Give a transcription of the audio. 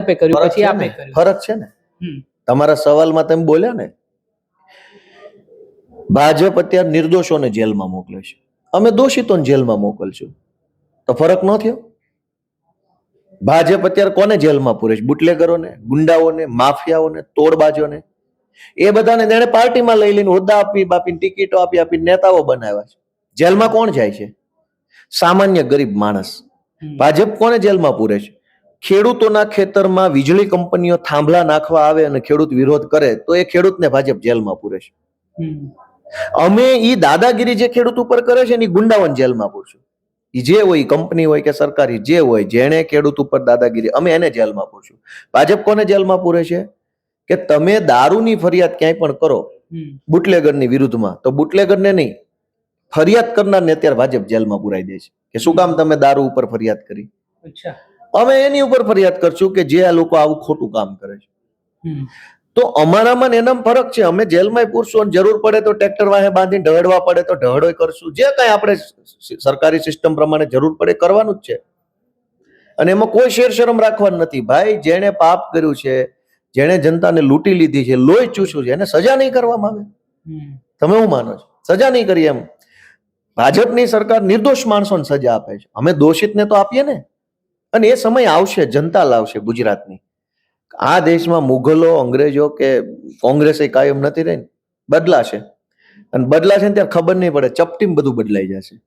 આપે કર્યું ફરક પછી છે આપે ને, કર્યું. ફરક છે ને. હમ. તમારા સવાલમાં તમે બોલ્યા ને, ભાજપ અત્યારે નિર્દોષોને જેલમાં મોકલે છે, અમે દોષિતોને જેલમાં મોકલશું, તો ફરક ન થયો? ભાજપ અત્યારે કોને જેલમાં પૂરે છે? બુટલેગરોને, ગુંડાઓને, માફિયાઓને, તોડબાજોને. એ બધાને તેને પાર્ટીમાં લઈ લઈને હોદ્દા આપી આપીને ટિકિટો આપી આપીને નેતાઓ બનાવ્યા છે. જેલમાં કોણ જાય છે? સામાન્ય ગરીબ માણસ. ભાજપ કોને જેલમાં પૂરે છે? ખેડૂતોના ખેતરમાં વીજળી કંપનીઓ થાંભલા નાખવા આવે અને ખેડૂત વિરોધ કરે તો એ ખેડૂતને ભાજપ જેલમાં પૂરે છે. અમે ઈ દાદાગીરી જે ખેડૂત ઉપર કરે છે ને, ગુંડાઓને જેલમાં પૂરશું. જે હોય કંપની હોય કે સરકારી જે હોય, જેણે ખેડૂત ઉપર દાદાગીરી, અમે એને જેલમાં પૂરશું. ભાજપ કોને જેલમાં પૂરે છે? કે તમે દારૂની ફરિયાદ ક્યાંય પણ કરો બુટલેગરની વિરુદ્ધમાં, તો બુટલેગરને નહીં, ફરિયાદ કરનારને અત્યારે ભાજપ જેલમાં પુરાઈ દે છે કે શું કામ તમે દારૂ ઉપર ફરિયાદ કરી. અમે એની ઉપર ફરિયાદ કરશું કે જે આ લોકો આવું ખોટું કામ કરે છે. તો અમારામાં એનામાં ફરક છે. અમે જેલમાં પૂરશું અને જરૂર પડે તો ટ્રેક્ટર વાહે બાંધીને ઢહડવા પડે તો ઢહડોય કરશું. જે કાંઈ આપણે સરકારી સિસ્ટમ પ્રમાણે જરૂર પડે કરવાનું જ છે. અને એમાં કોઈ શેર શરમ રાખવાનું નથી. ભાઈ, જેણે પાપ કર્યું છે, જેણે જનતાને લૂંટી લીધી છે, લોહી ચૂસ્યું છે, એને સજા નહીં કરવામાં આવે? તમે શું માનો છો? સજા નહીં કરી એમ? ભાજપની સરકાર નિર્દોષ માણસોને સજા આપે છે. અમે દોષિતને તો આપીએ ને. અને એ સમય આવશે, જનતા લાવશે ગુજરાતની. આ દેશમાં મુઘલો, અંગ્રેજો કે કોંગ્રેસ કાયમ નથી રહી, બદલાશે. અને બદલાશે ને ત્યારે ખબર નહીં પડે, ચપટીમાં બધું બદલાઈ જશે.